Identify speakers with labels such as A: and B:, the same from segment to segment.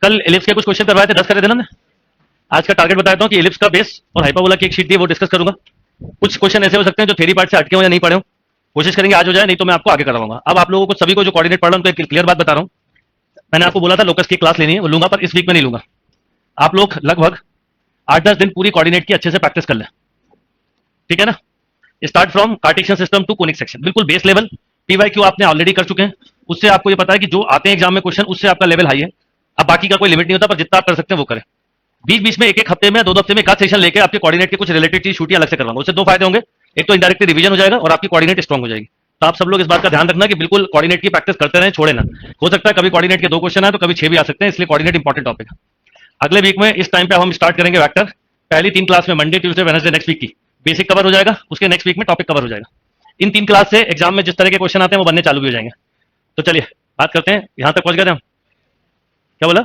A: कल एलिप्स के कुछ क्वेश्चन करवाए थे, 10 करे थे ना। आज का टारगेट बताता हूँ कि एलिप्स का बेस और हाइपरबोला की एक शीट दी वो डिस्कस करूंगा। कुछ क्वेश्चन ऐसे हो सकते हैं जो थ्योरी पार्ट से हटके हो या नहीं पढ़े हो, कोशिश करेंगे आज हो जाए, नहीं तो मैं आपको आगे करवाऊंगा। अब आप लोगों को सभी को जो कोऑर्डिनेट पढ़ रहा हूँ, तो एक क्लियर बात बता रहा हूँ। मैंने आपको बोला था लोकस की क्लास लेनी है, वो लूंगा, पर इस वीक में नहीं लूंगा। आप लोग लगभग 8-10 दिन पूरी कोऑर्डिनेट की अच्छे से प्रैक्टिस कर लें, ठीक है ना। Start from Cartesian system to conic section, बिल्कुल बेस लेवल। पीवाईक्यू आपने ऑलरेडी कर चुके हैं, उससे आपको ये पता है कि जो आते हैं एग्जाम में क्वेश्चन, उससे आपका लेवल हाई है। अब बाकी का कोई लिमिट नहीं होता, पर जितना आप कर सकते हैं वो करें। बीच बीच में एक एक हफ्ते में, 2-2 हफ्ते में एक आध सेशन लेके आपके कोऑर्डिनेट के कुछ रिलेटेड चीज शूटियां अलग से करवाऊंगा। उससे दो फायदे होंगे, एक तो इनडायरेक्टली रिवीजन हो जाएगा और आपकी कोऑर्डिनेट स्ट्रांग हो जाएगी। तो आप सब लोग इस बात का ध्यान रखना कि बिल्कुल कोऑर्डिनेट की प्रैक्टिस करते रहें, छोड़े ना। हो सकता है कभी कोऑर्डिनेट के 2 क्वेश्चन आए तो कभी 6 भी आ सकते हैं, इसलिए कोऑर्डिनेट इंपॉर्टेंट टॉपिक है। अगले वीक में इस टाइम पे हम स्टार्ट करेंगे वेक्टर। पहली 3 क्लास में Monday Tuesday Wednesday next week की बेसिक कवर हो जाएगा, उसके नेक्स्ट वीक में टॉपिक कवर हो जाएगा। इन 3 क्लास से एग्जाम में जिस तरह के क्वेश्चन आते हैं वो बनने चालू भी हो जाएंगे। तो चलिए बात करते हैं, यहां तक पहुंच गए हम। क्या बोला?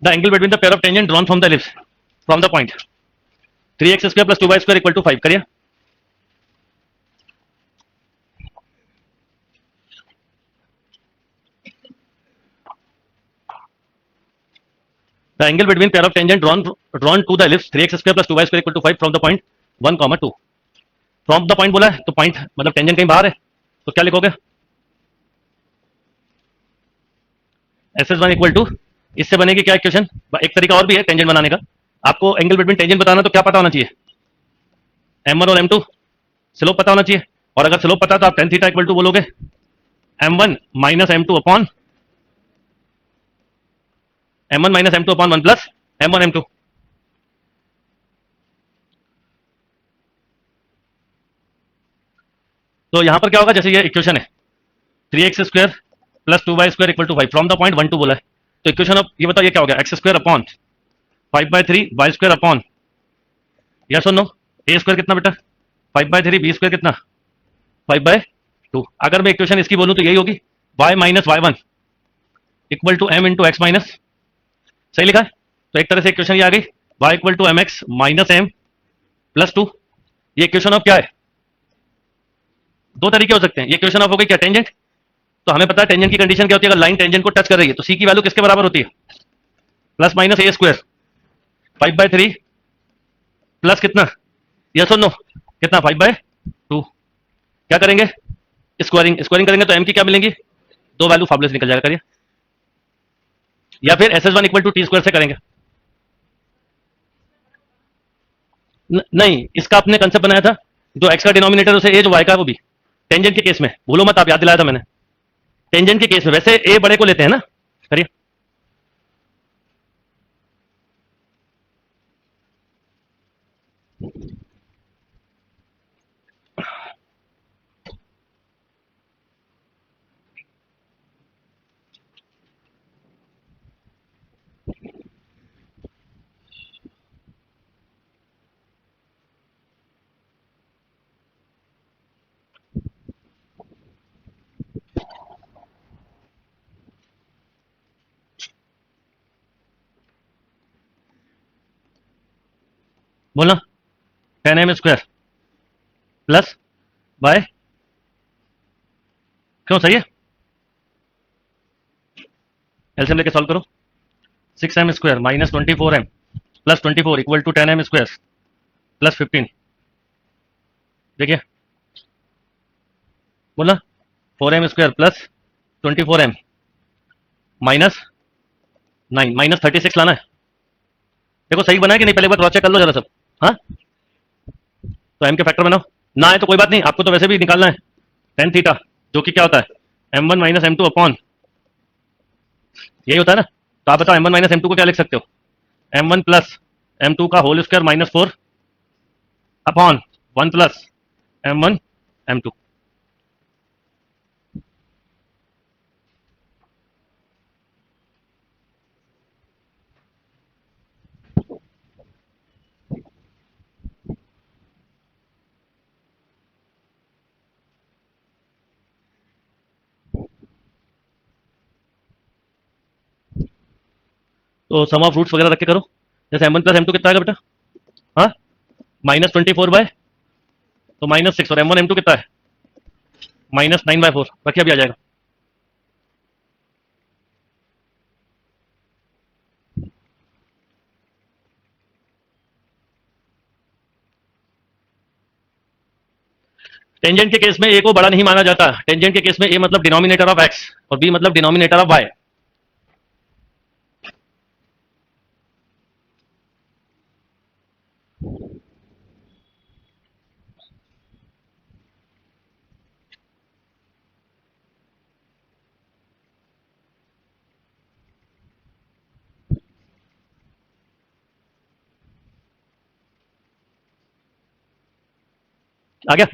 A: The angle between the pair of tangent drawn from the ellipse from the point 3x square plus 2y square equal to 5 करिए। The angle between pair of tangent drawn to the ellipse 3x square plus 2y square equal to 5 from the point 1, 2। From the point बोला है तो point मतलब tangent कहीं बाहर है, तो क्या लिखोगे? SS1 इक्वल टू, इससे बनेगी क्या इक्वेशन? एक तरीका और भी है टेंजेंट बनाने का। आपको एंगल बिटवीन टेंजेंट बताना तो क्या पता होना चाहिए? M1 और M2 स्लोप पता होना चाहिए। और अगर स्लोप पता तो आप टेन थीटा इक्वल टू बोलोगे M1 minus M2 upon M1 minus M2 upon 1 plus M1 M2। तो यहां पर क्या होगा, जैसे ये इक्वेशन है 3x square plus 2y square equal to 5 from the point 1, 2 बोला है। तो इक्वेशन अब ये बताओ ये क्या हो गया? X square upon 5/3 y square upon, yes और नो, ए स्क्वायर कितना बेटा? 5/3, बी स्क्वायर कितना? 5/2। अगर मैं इक्वेशन इसकी बोलूं तो यही होगी, y minus y one equal to m into x minus, सही लिखा है। तो एक तरह से इक्वेशन ये आ गई, y equal to m x minus m plus 2। ये इक्वेशन ऑफ क्या है? दो तरीके हो सकते हैं। ये इक्वेशन ऑफ हो गई क्या? टेंजेंट। तो हमें पता है टेंजेंट की कंडीशन क्या होती है, अगर लाइन टेंजेंट को टच कर रही है तो सी की वैल्यू किसके बराबर होती है? Plus minus a square 5/3 plus कितना, यस और नो, कितना? 5/2। क्या करेंगे? स्क्वायरिंग। स्क्वायरिंग करेंगे तो एम की क्या मिलेंगी? दो वैल्यू फार्मूले से निकल जाएगा, करिए। या फिर SS1 equal to T square से करेंगे। नहीं, इसका आपने कंसेप्ट बनाया था, जो एक्स का डिनोमिनेटर उसे ए, जो वाई का वो भी। टेंजेंट के केस में भूलो मत, आप याद दिलाया था मैंने। टेंजेंट के केस में वैसे ए बड़े को लेते हैं ना, करिए। बोलना 10m स्क्वायर प्लस बाय, क्यों सही है? एलसीएम लेके सॉल्व करो। 6m square minus 24m plus 24 equal to 10m square plus 15। देखिए बोलना 4m square plus 24m minus 9 minus 36 लाना है। देखो सही बना है कि नहीं, पहले बार क्रॉस चेक कर लो जरा सब। हाँ, तो एम के फैक्टर बनाओ। ना है तो कोई बात नहीं, आपको तो वैसे भी निकालना है टेन थीटा, जो कि क्या होता है M1 माइनस M2 अपॉन, यही होता है ना। तो आप बताओ M1 माइनस M2 को क्या लिख सकते हो? M1 प्लस M2 का whole square minus 4 upon 1 plus M1 M2। तो सम ऑफ रूट्स वगैरह रख के करो। जैसे M1 प्लस M2 कितना आएगा बेटा? हाँ, -24/, तो -6, और M1 M2 कितना है? -9/4। रखिए अभी आ जाएगा। टेंजेंट के केस में ए को बड़ा नहीं माना जाता। टेंजेंट के केस में ए मतलब डिनोमिनेटर ऑफ एक्स और बी मतलब डिनोमिनेटर ऑफ वाई। आ गया?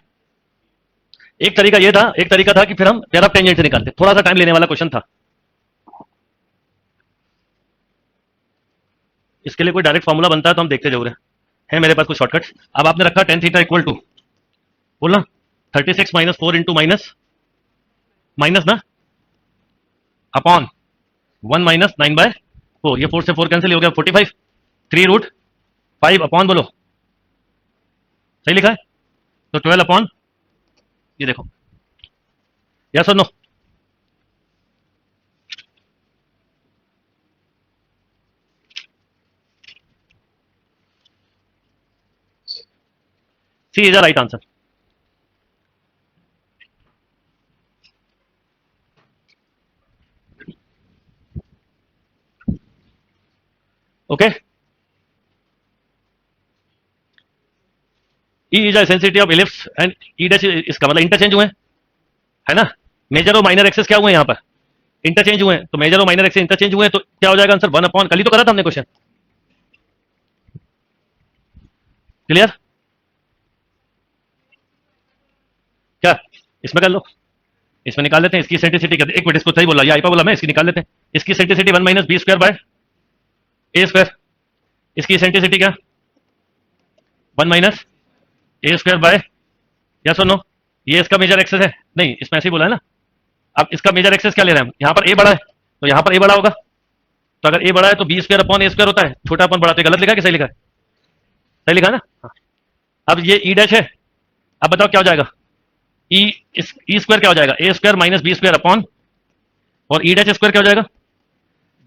A: एक तरीका ये था, एक तरीका था कि फिर हम पेयर ऑफ टेंजेंट से निकालते, थोड़ा सा टाइम लेने वाला क्वेश्चन था। इसके लिए कोई डायरेक्ट फॉर्मूला बनता है तो हम देखते जरूर है मेरे पास कुछ शॉर्टकट। अब आपने रखा टेन थीटा इक्वल टू, बोलना 36 माइनस 4 इंटू माइनस माइनस ना अपॉन 1 माइनस 9/4। ये 4 से 4 कैंसिल हो गया, 45 3√5 अपॉन, बोलो सही लिखा है तो 12 अपॉन, ये देखो, यस और no? C is the right answer. Okay, E is the eccentricity of ellipse and E dash, इसका मतलब इंटरचेंज हुए है ना। मेजर और माइनर एक्सेस क्या हुए यहाँ पर, इंटरचेंज हुए हैं, तो मेजर और माइनर एक्सेस इंटरचेंज हुए हैं तो क्या हो जाएगा आंसर 1 अपॉन, कल ही तो करा था हमने क्वेश्चन। क्लियर? क्या इसमें कर लो, इसमें निकाल लेते हैं इसकी सेंटिसिटी कर, एक मिनट इसको सही बोला, ये आइपा बोला मैं, इसकी निकाल लेते हैं। इसकी eccentricity 1 minus b square by a square. इसकी सेंटिसिटी क्या, 1 minus a square by, yes और नो? ये इसका मेजर एक्सेस है, नहीं इसमें ऐसे ही बोला है ना। अब इसका मेजर एक्सेस क्या ले रहे हैं हम, यहाँ पर ए बड़ा है तो यहाँ पर ए बड़ा होगा, तो अगर ए बड़ा है तो b square upon a square होता है, छोटा अपॉन बड़ा, तो गलत लिखा है कि सही लिखा है? सही लिखा है ना। हाँ। अब ये ई डैश है, अब बताओ क्या हो जाएगा, ई स्क्वायर क्या हो जाएगा, a square minus b square upon, और ई डैश स्क्वायर क्या हो जाएगा,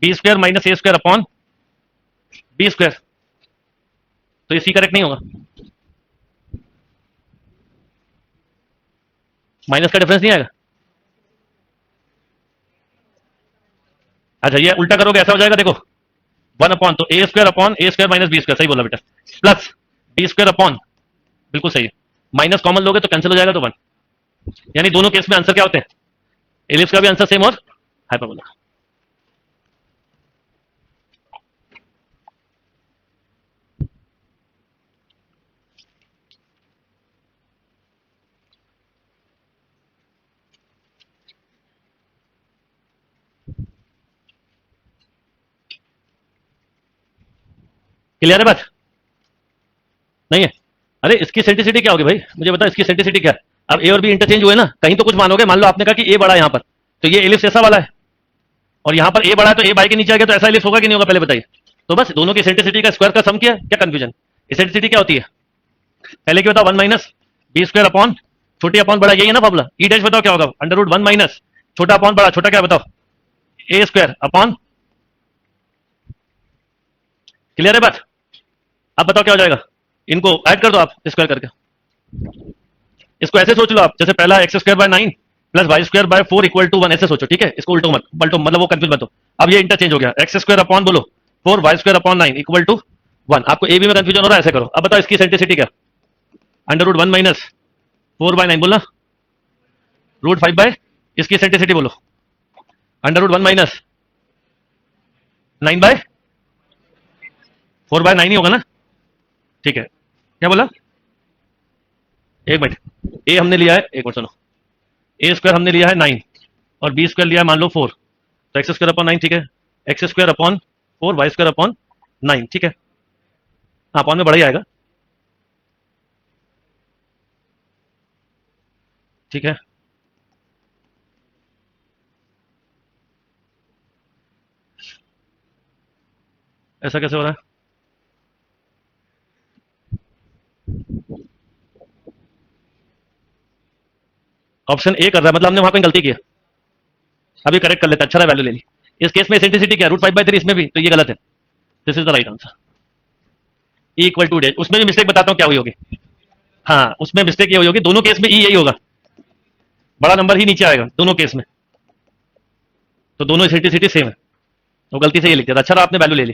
A: b square minus a square upon b square. तो ये सी करेक्ट नहीं होगा, माइनस का डिफरेंस नहीं आएगा। अच्छा ये उल्टा करोगे ऐसा हो जाएगा, देखो 1 अपॉन, तो ए स्क्वायर माइनस बी स्क्वायर, सही बोला बेटा, प्लस बी स्क्वायर अपॉन, बिल्कुल सही है, माइनस कॉमन लोगे तो कैंसिल हो जाएगा तो 1। यानी दोनों केस में आंसर क्या होते हैं, एलिप्स का भी आंसर सेम और हाइपरबोला। क्लियर है बात? नहीं है? अरे इसकी सेंटिसिटी क्या होगी भाई, मुझे बता इसकी सेंटिसिटी क्या है। अब ए और बी इंटरचेंज हुए ना, कहीं तो कुछ मानोगे, मान लो आपने कहा कि ए बड़ा है यहाँ पर, तो ये एलिप्स ऐसा वाला है, और यहाँ पर ए बड़ा है तो ए बाई के नीचे आ गया, तो ऐसा एलिप्स होगा कि नहीं होगा, पहले बताइए। तो बस दोनों की सेंटिसिटी का स्क्वायर का सम किया, क्या कंफ्यूजन? सेंटिसिटी क्या होती है, पहले क्या बताओ, 1 माइनस बी स्क्वायर अपॉन छोटी अपॉन बड़ा, यही है ना फॉर्मूला। ई डैश बताओ क्या होगा, √1 माइनस छोटा अपॉन बड़ा, छोटा क्या बताओ, ए स्क्वायर अपॉन। क्लियर है बात? अब बताओ क्या हो जाएगा, इनको ऐड कर दो आप स्क्वायर करके, इसको ऐसे सोच लो आप, जैसे पहला x square by 9 plus y square by 4 equal to 1, ऐसे सोचो, ठीक है, इसको उल्टो मत पलटो, मतलब वो कंफ्यूज मत हो। अब ये इंटरचेंज हो गया, एक्स स्क्वायर अपॉन बोलो 4 y square upon 9 equal to 1। आपको ए बी में कंफ्यूजन हो रहा है, ऐसे करो। अब बताओ इसकी सेंटिसिटी क्या, √1 माइनस 4/9 बोलना, √5 बाय, इसकी सेंटिसिटी बोलो, √1 माइनस 9/4/9 ही होगा ना, ठीक है। क्या बोला, एक मिनट, ए हमने लिया है, एक मिनट सुनो, ए स्क्वायर हमने लिया है 9 और बी स्क्वायर लिया है मान लो 4, तो एक्स स्क्वायर अपॉन 9, ठीक है, x square upon 4 y square upon 9, ठीक है। हाँ अपॉन में बढ़ा ही आएगा, ठीक है। ऐसा कैसे हो रहा है, ऑप्शन ए कर रहा है, मतलब हमने वहां कहीं गलती की है, अभी करेक्ट कर लेते हैं, अच्छा रहा वैल्यू ले ली। इस केस में सेंटिसिटी क्या है, √5/3, इसमें भी, तो ये गलत है, this is the right answer, E equal two days. उसमें भी मिस्टेक बताता हूँ क्या हुई होगी, हाँ, उसमें मिस्टेक ये हुई होगी, दोनों केस में ई यही होगा, बड़ा नंबर ही नीचे आएगा दोनों केस में, तो दोनों इसेंट्रिसिटी सेम है, तो गलती से ये लिख दिया था। अच्छा, आपने वैल्यू ले ली,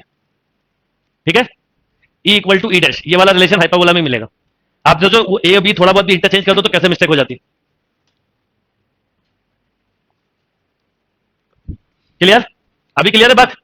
A: ठीक है। E equal to E dash, ये वाला रिलेशन हाइपरबोला में मिलेगा। आप जो ए और बी थोड़ा बहुत भी इंटरचेंज कर दो तो कैसे मिस्टेक हो जाती है। क्लियर, अभी क्लियर है बात।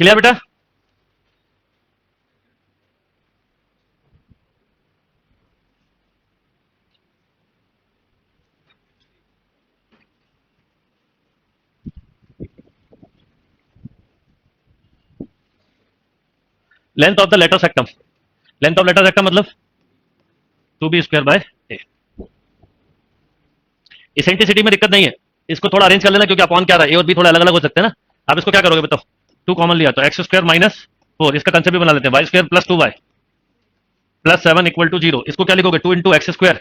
A: क्लियर बेटा। Length of the letter सेक्टम, length of latus rectum मतलब 2b² बाय ए। इसेंट्रिसिटी में दिक्कत नहीं है, इसको थोड़ा अरेंज कर लेना, क्योंकि अपॉन क्या रहा है, ए और बी थोड़ा अलग अलग हो सकते हैं ना। आप इसको क्या करोगे बताओ, 2 कॉमन लिया तो x² माइनस 4, इसका कंसेप्ट भी बना लेते हैं, y² plus 2y plus 7 equal to 0। इसको क्या लिखोगे, 2 into x square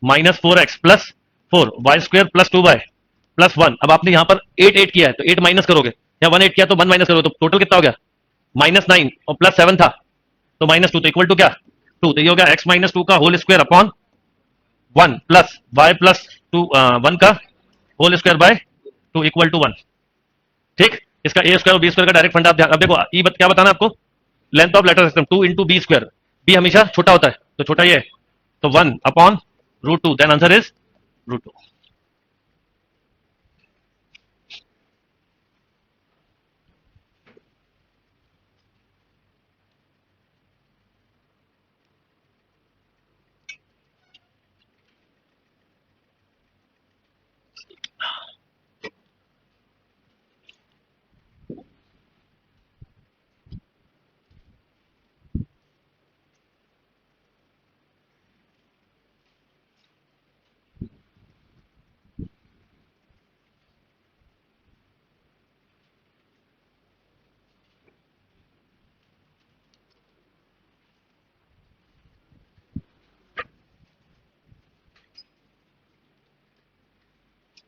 A: minus 4x plus 4y² plus 2y plus 1। अब आपने यहाँ पर 8 8 किया है तो 8 माइनस करोगे, या 1 8 किया तो 1 माइनस करोगे, तो टोटल कितना हो गया, -9 और प्लस 7 था तो -2, तो इक्वल टू क्या 2, तो ये हो गया x माइनस 2 का whole square upon 1 plus y plus 2 1 का whole square by 2 equal to 1। ठीक, इसका ए स्क्वायर और बी स्क्वायर का डायरेक्ट फंडा आप ध्यान, अब देखो ई क्या बताना आपको, length of letter system 2 into b square, b हमेशा छोटा होता है तो छोटा ये है, तो 1 upon √2, then answer is √2।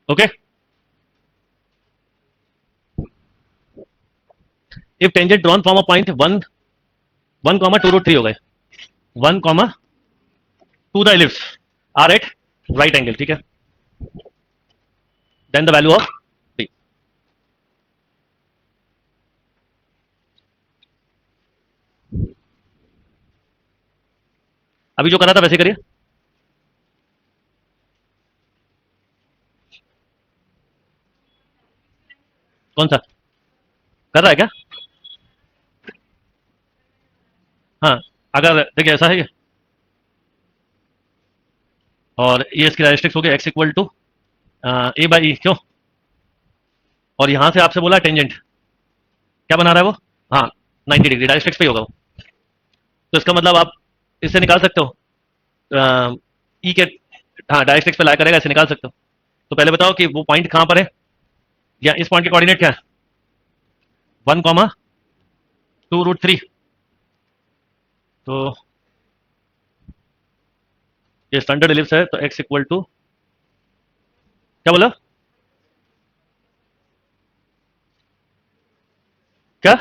A: Okay, if tangent drawn from a point 1 comma 2√3 हो गए, 1 comma 2 the ellipse are at right angle, ठीक है, then the value of b. अभी जो करा था वैसे करिए। कौन सा कर रहा है क्या, हाँ, अगर देखिए ऐसा है ये, और ये इसकी डायरेक्ट्रिक्स हो गई x equal to a by e, क्यों, और यहां से आपसे बोला टेंजेंट क्या बना रहा है वो, हाँ 90 डिग्री डायरेक्ट्रिक्स पे ही होगा वो, तो इसका मतलब आप इससे निकाल सकते हो ई के, हाँ डायरेक्ट्रिक्स पे ला करेगा, ऐसे निकाल सकते हो। तो पहले बताओ कि वो पॉइंट कहां पर है, या इस पॉइंट के कोऑर्डिनेट क्या है, 1 कॉमा 2√3, तो ये स्टैंडर्ड एलिप्स है, तो x इक्वल टू क्या बोला, क्या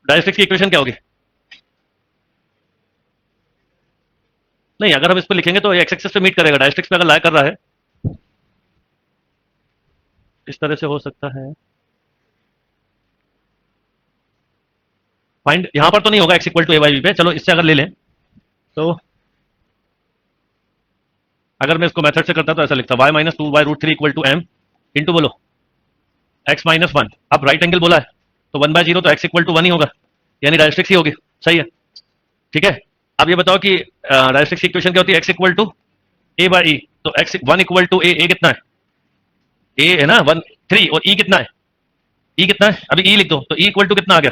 A: डायरेक्ट्रिक्स की इक्वेशन क्या होगी, नहीं अगर हम इस पर लिखेंगे तो एक्स एक्सिस पे मीट करेगा, डायरेक्ट्रिक्स पे अगर लाई कर रहा है इस तरह से हो सकता है, फाइंड यहां पर तो नहीं होगा x equal to a by b पे, चलो इससे अगर ले लें तो, अगर मैं इसको मेथड से करता तो ऐसा लिखता y-2/√3 equal to m into बोलो x-1, अब राइट एंगल बोला है तो 1/0, तो x इक्वल टू 1 ही होगा, यानी डायरेक्ट्रिक्स ही होगी, सही है, ठीक है। अब ये बताओ कि डायरेक्ट्रिक्स की इक्वेशन क्या होती है, x equal to a by e, तो x 1 इक्वल टू ए, कितना है, ए है ना 1 3, और ई कितना है, ई कितना है, अभी ई लिख दो, तो ई इक्वल टू कितना आ गया,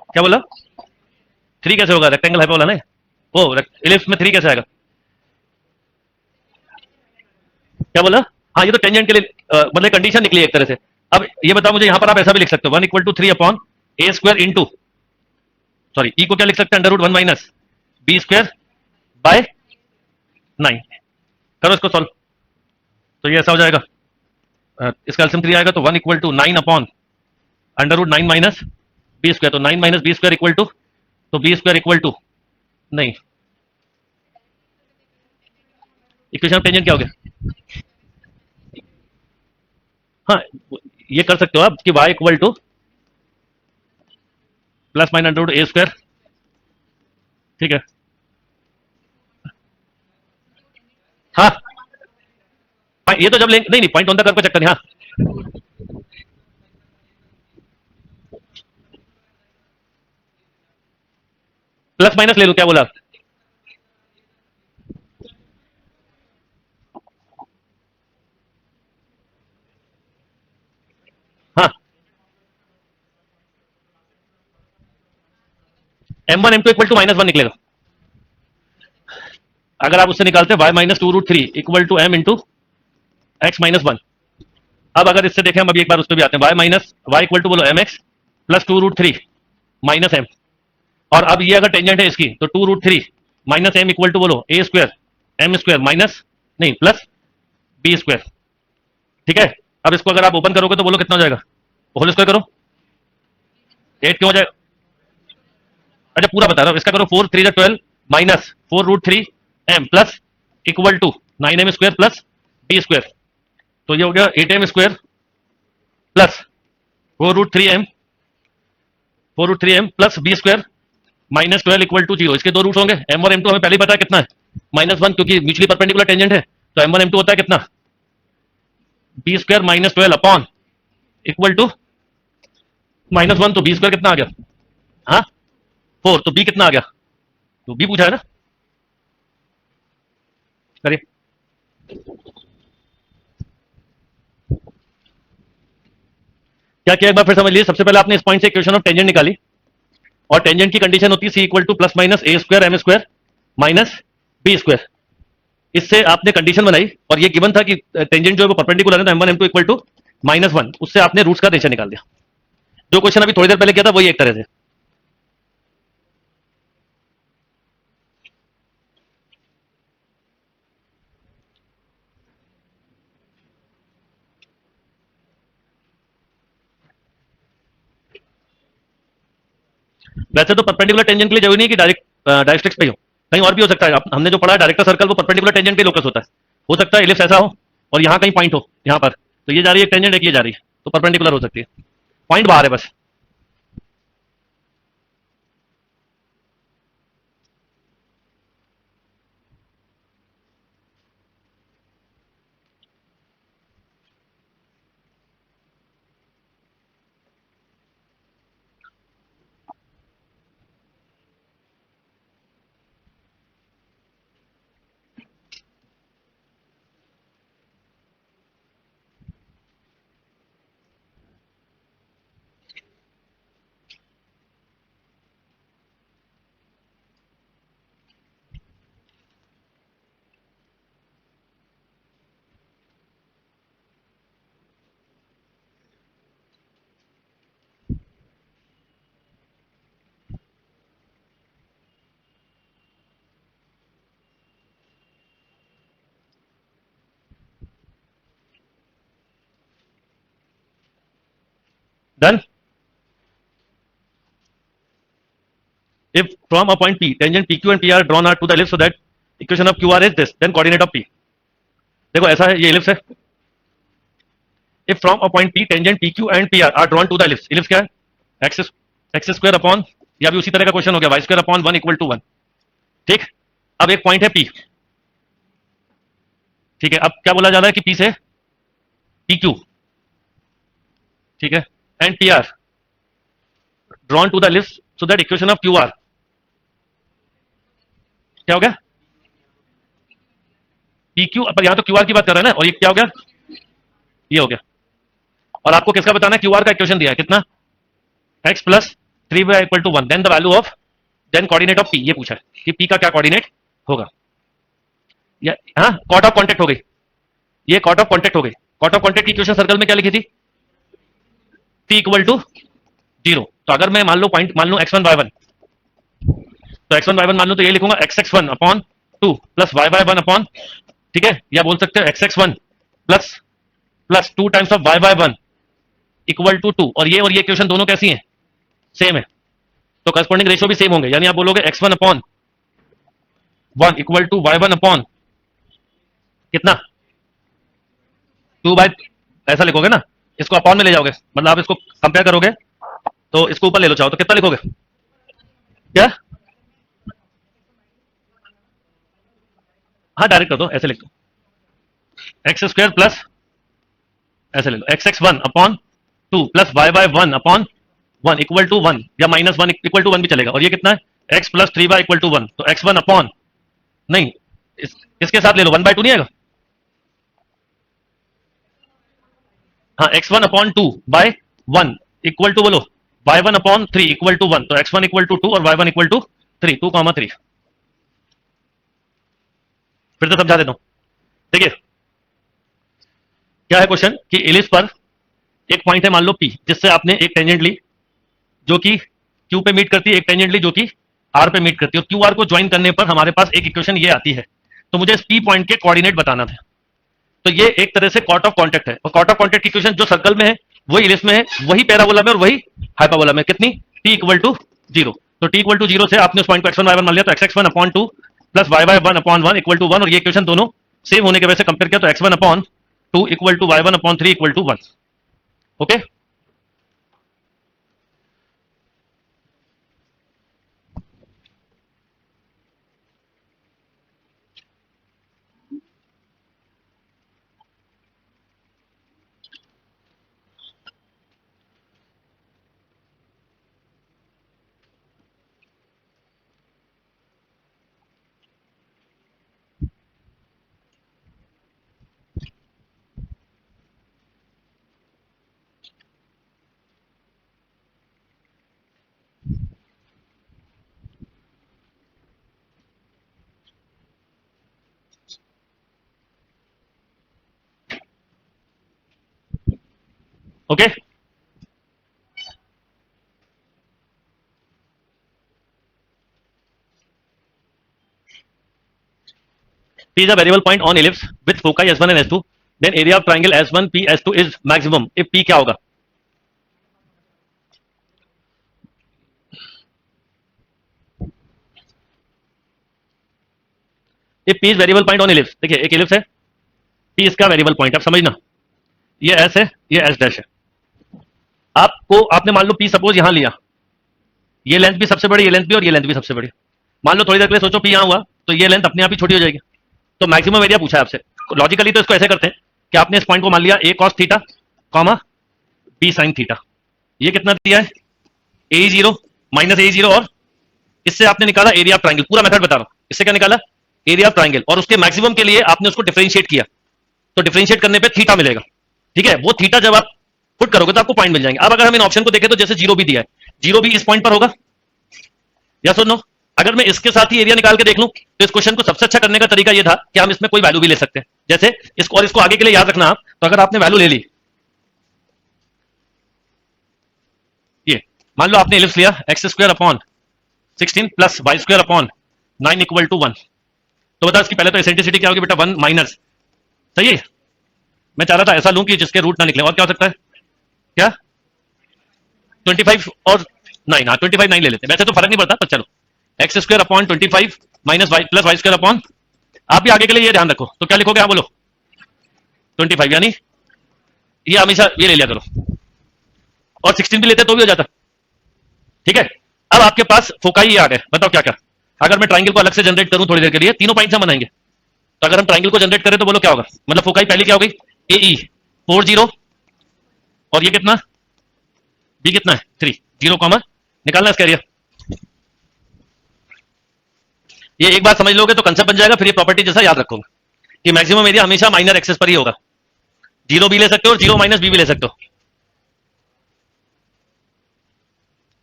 A: क्या बोला, 3 कैसे होगा, रेक्टेंगल हाइपरबोला ना, ओ इलिप्स में 3 कैसे आएगा, क्या बोला? हाँ, ये तो टेंजेंट के लिए मतलब कंडीशन निकली एक तरह से। अब ये बताओ मुझे, यहां पर आप ऐसा भी लिख सकते हो 1 = 3/a² सॉरी, ई को क्या लिख सकते हैं, √1 - b² / 9। करो इसको सॉल्व, तो ये ऐसा हो जाएगा, इसका एल्सियम 3 आएगा, तो 1 = 9/√9 - b², तो 9 - b² तो b² नहीं, इक्वेशन ऑफ टेंजेंट क्या हो गया? हाँ, ये कर सकते हो आप कि y = ±√a²। ठीक है। हाँ, ये तो जब लेंगे, नहीं नहीं, पॉइंट ऑन द कर्व का चक्कर है। हाँ, प्लस माइनस ले लो, क्या बोला? हाँ, M1 M2 = -1 निकलेगा। अगर आप उससे निकालते y -2√3 = m इंटू x-1। अब अगर इससे देखें, हम अभी एक बार उस पर भी आते हैं, y इक्वल टू बोलो mx प्लस 2√3 माइनस m। और अब ये अगर टेंजेंट है इसकी, तो 2√3 माइनस m इक्वल टू बोलो a² m² माइनस, नहीं, प्लस b²। ठीक है। अब इसको अगर आप ओपन करोगे तो बोलो कितना हो जाएगा, होल स्क्वायर करो, 8 क्यों हो जाएगा? अच्छा, पूरा बता रहा हूँ, इसका करो 4×3 = 12 minus 4√3m plus equal to 9m² plus b²। तो ये हो गया 8m² plus 4√3m plus b² -12 = 0। इसके दो रूट होंगे, m और m2 हमें पहले ही पता है कितना है, -1, क्योंकि म्यूचुअली परपेंडिकुलर टेंजेंट है। तो m1 m2 होता है कितना, b² -12 अपॉन इक्वल टू -1, तो b² कितना आ गया? हाँ, 4, तो b कितना आ गया? तो b पूछा है ना, करिए। क्या किया एक बार फिर समझ लीजिए। सबसे पहले आपने इस पॉइंट से इक्वेशन ऑफ टेंजेंट निकाली, और टेंजेंट की कंडीशन होती है c equal to ±a² m² minus b²। इससे आपने कंडीशन बनाई, और ये गिवन था कि टेंजेंट जो है वो परपेंडिकुलर है, तो m1 m2 = -1। उससे आपने रूट्स का रेशियो निकाल दिया। जो क्वेश्चन अभी थोड़ी देर पहले किया था वही एक तरह से। वैसे तो परपेंडिकुलर टेंजेंट के लिए जरूरी नहीं कि डायरेक्ट डायरेक्ट्रिक्स पे ही हो, कहीं और भी हो सकता है। हमने जो पढ़ा है डायरेक्टर सर्कल, वो परपेंडिकुलर टेंजेंट पे लोकस होता है। हो सकता है इलिप्स ऐसा हो और यहाँ कहीं पॉइंट हो, यहाँ पर, तो ये जा रही है टेंजेंट, एक ये जा रही है, तो परपेंडिकुलर हो सकती है। पॉइंट बाहर है बस। Done. If from a point P, tangent PQ and PR drawn are to the ellipse, so that equation of QR is this, then coordinate of P। देखो ऐसा है, ये ellipse है। If from a point P, tangent PQ and PR are drawn to the ellipse, ellipse क्या है? x² upon, या भी उसी तरह का क्वेश्चन हो गया, y² अपॉन 1 = 1। ठीक। अब एक पॉइंट है P। ठीक है। अब क्या बोला जा रहा है कि P से PQ, ठीक है, and PR drawn to the ellipse, so that equation of QR क्या हो गया? PQ, पर यहां तो QR की बात कर रहा है ना, और ये क्या हो गया? ये हो गया। और आपको किसका बताना है? QR का इक्वेशन दिया है कितना, x plus 3y = 1, then the value of, then coordinate of P, ये पूछा है कि P का क्या कोऑर्डिनेट होगा। या हाँ, कॉट ऑफ कॉन्टेक्ट हो गई। ये कॉट ऑफ कॉन्टेक्ट हो गई। कॉट ऑफ कॉन्टेक्ट की इक्वेशन सर्कल में क्या लिखी थी? T equal to 0। तो अगर मैं मान लो पॉइंट मान लो x1 y1, तो x1 y1 मान लो तो ये लिखूंगा x1 upon 2 plus y1 upon, ठीक है, या बोल सकते हो x1 plus plus 2 times of y1 equal to 2। और ये इक्वेशन दोनों कैसी हैं? सेम है, तो करस्पॉन्डिंग रेशियो भी सेम होंगे, यानी आप बोलोगे x1 upon 1 equal to y1 upon कितना 2 बाय, ऐसा लिखोगे ना, इसको अपॉन में ले जाओगे, मतलब आप इसको कंपेयर करोगे तो इसको ऊपर ले लो चाहो तो कितना लिखोगे? क्या? हाँ डायरेक्ट कर दो, ऐसे लिख दो एक्स स्क्वायर प्लस, ऐसे ले लो x1 upon 2 plus y1 upon 1 equal to 1, या माइनस 1 इक्वल टू 1 भी चलेगा। और ये कितना है? x plus 3y equal to 1, तो x1 अपॉन, नहीं इसके साथ ले लो 1/2 नहीं आएगा? हाँ x1 upon 2 bye 1 equal to बोलो y1 अपॉन 3 इक्वल टू 1, तो x1 इक्वल टू 2 और y1 इक्वल टू 3, 2,3। फिर से समझा देता हूं, ठीक है। क्या है क्वेश्चन कि इलिप्स पर एक पॉइंट है मान लो P, जिससे आपने एक टेंजेंट ली जो कि Q पे मीट करती है, एक टेंजेंट ली जो कि R पे मीट करती है, और QR को ज्वाइन करने पर हमारे पास एक इक्वेशन ये आती है। तो मुझे इस P पॉइंट के कोऑर्डिनेट बताना था। तो ये एक तरह से कॉट ऑफ कॉन्टेक्ट है, और कॉट ऑफ कॉन्टेक्ट की इक्वेशन जो सर्कल में है वही इलिप्स में है, वही पैराबोला में और वही हाइपरबोला में। कितनी? T equal to 0। तो T इक्वल टू 0 से आपने उस पॉइंट को x1 y1 मान लिया, तो x1 upon 2 plus y1 upon 1 equal to 1, और ये इक्वेशन दोनों सेम होने के वजह से कंपेयर किया, तो x1 upon 2 equal to y1 upon 3 equal to 1। Okay, okay, P is a variable point on ellipse with foci S1 and S2, then area of triangle S1 P S2 is maximum if P क्या होगा? If P is variable point on ellipse, देखिए एक ellipse है, P इसका variable point, आप समझना, ये S है, ये S डैश है। आपको आपने मान लो P सपोज यहां लिया, ये लेंथ भी सबसे बड़ी, ये लेंथ भी, और ये लेंथ भी सबसे बड़ी। मान लो थोड़ी देर के लिए सोचो P यहां हुआ, तो ये लेंथ अपने आप ही छोटी हो जाएगी। तो मैक्सिमम एरिया पूछा है आपसे, लॉजिकली तो इसको ऐसे करते हैं कि आपने इस पॉइंट को मान लिया a cos theta comma b sin theta, ये कितना दिया है? a0 माइनस a0, और इससे आपने निकाला एरिया ऑफ ट्राइंगल। पूरा मेथड बता रहा हूं, इससे क्या निकाला? एरिया ऑफ ट्राइंगल, और उसके मैक्सिमम के लिए आपने उसको डिफरेंशिएट किया, तो डिफरेंशिएट करने पे थीटा मिलेगा, ठीक है। वो थीटा जब आप पुट करोगे तो आपको पॉइंट मिल जाएंगे। अब अगर हम इन ऑप्शन को देखें तो जैसे 0 भी दिया है, 0 भी इस पॉइंट पर होगा, या सुनो, अगर मैं इसके साथ ही एरिया निकाल के देख लूं तो इस क्वेश्चन को सबसे अच्छा करने का तरीका यह था कि हम इसमें कोई वैल्यू भी ले सकते हैं, जैसे इसको, और इसको आगे के लिए याद रखना आप। तो अगर आपने वैल्यू ले ली, ये मान लो आपने इलिप्स लिया x square upon 16 plus y square upon 9 equal to 1, तो बता इसकी पहले तो एसेंट्रिसिटी क्या होगी बेटा? 1 माइनस, सही है। मैं चाह रहा था ऐसा लूं कि जिसके रूट ना निकले, और क्या हो सकता है? क्या 25 और 9, हाँ 25 9 ले लेते हैं, वैसे तो फर्क नहीं पड़ता, पर चलो x square upon 25 minus y plus y square upon, आप भी आगे के लिए ये ध्यान रखो, तो क्या लिखोगे? हाँ बोलो 25, यानी ये हमेशा ये ले लिया करो, और 16 भी लेते तो भी हो जाता, ठीक है। अब आपके पास फोकाई ये आ गए, बताओ क्या क्या। अगर मैं ट्राइंगल को अलग से जनरेट करूं थोड़ी देर के लिए, तीनों पॉइंट्स हम बनाएंगे, तो अगर हम ट्राइंगल को जनरेट करें तो बोलो क्या होगा? मतलब फोकाई पहली क्या हो गई? AE 4 0, और ये कितना? B कितना है? 3 0 कॉमा, निकालना इसका एरिया। ये एक बार समझ लोगे तो कंसेप्ट बन जाएगा, फिर ये प्रॉपर्टी जैसा याद रखोगे कि मैक्सिमम एरिया हमेशा माइनर एक्सेस पर ही होगा। 0 भी ले सकते हो और 0 माइनस बी भी ले सकते हो,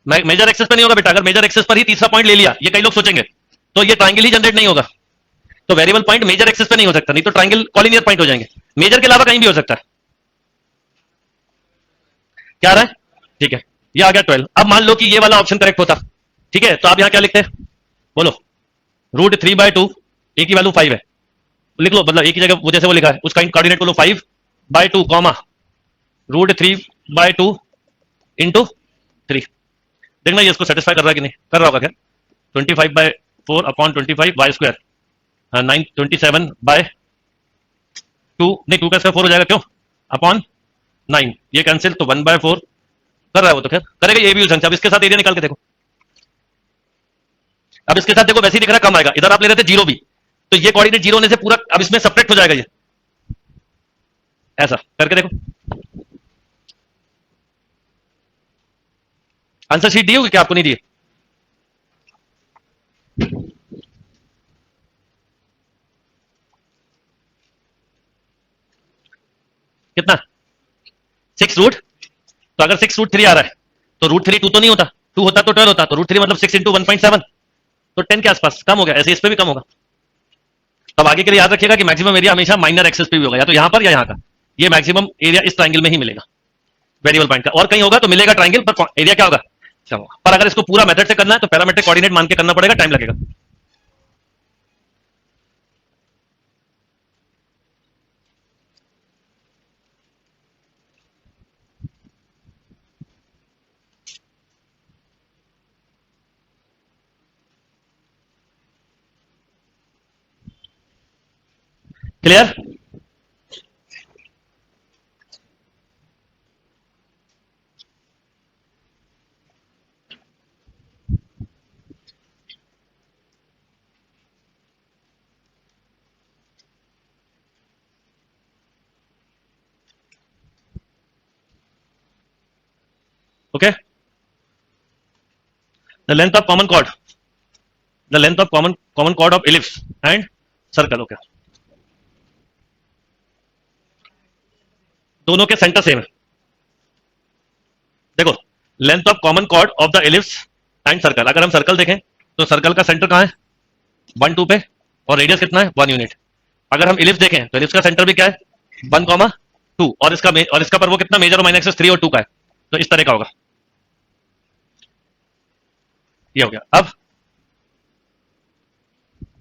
A: मेजर एक्सेस पर नहीं होगा बेटा। अगर मेजर एक्सेस पर ही तीसरा पॉइंट ले लिया, ये कई लोग सोचेंगे, तो ये ट्राइंगल ही जनरेट नहीं होगा। तो वेरिएबल पॉइंट मेजर एक्सेस पे नहीं हो सकता, नहीं तो ट्राइंगल कॉलिनियर पॉइंट हो जाएंगे। मेजर के अलावा कहीं भी हो सकता है। क्या आ रहा है? ठीक है, ये आ गया 12। अब मान लो कि ये वाला ऑप्शन करेक्ट होता, ठीक है, तो आप यहां क्या लिखते हैं बोलो? √3/2, ए की वैल्यू 5 है, लिख लो, मतलब एक ही जगह वो जैसे वो लिखा है उसका कोऑर्डिनेट बोलो 5/2 कॉमा √3/2 इंटू 3। देखना ये इसको सेटिस्फाई कर रहा है कि नहीं कर रहा होगा। खैर 25/4/25 y², 27/2, नहीं 2 का इसका 4 हो जाएगा, क्यों? अपॉन 9, ये कैंसिल, तो 1/4 कर रहा है वो, तो खैर करेगा ये भी यूज। अब इसके साथ एरिया निकाल के देखो, अब इसके साथ देखो वैसे ही दिख रहा है कम आएगा, इधर आप ले रहे थे 0 भी, तो ये कोऑर्डिनेट 0 होने से पूरा अब इसमें सब्ट्रैक्ट हो जाएगा, ये ऐसा करके देखो। आंसर शीट दी होगी क्या आपको? नहीं दी? कितना? 6 रूट, तो अगर 6√3 आ रहा है तो √3 2 तो नहीं होता, 2 होता तो 12 होता, तो √3 मतलब 6 इंटू 1.7, तो 10 के आसपास कम हो गया। ऐसे इस पे भी कम होगा। तब आगे के लिए याद रखिएगा कि मैक्सिमम एरिया हमेशा माइनर एक्सेस पे भी होगा, या तो यहां पर या यहां का। ये मैक्सिमम एरिया इस ट्राइंगल में ही मिलेगा वेरिएबल पॉइंट का, और कहीं होगा तो मिलेगा ट्राइंगल पर एरिया क्या होगा? पर अगर इसको पूरा मेथड से करना है तो पैरामीट्रिक कोऑर्डिनेट मान के करना पड़ेगा, टाइम लगेगा। Clear? Okay, the length of common chord, the length of common chord of ellipse and circle. Okay, दोनों के सेंटर सेम है। देखो, length of common chord of the ellipse and circle, अगर हम सर्कल देखें तो सर्कल का सेंटर कहां है? 1 2 पे, और रेडियस कितना है? 1 यूनिट। अगर हम इलिप्स देखें तो इलिप्स का सेंटर भी क्या है? 1, 2, और इसका पर वो कितना मेजर और माइनर एक्सेस 3 और 2 का है, तो इस तरह का होगा। ये हो गया। अब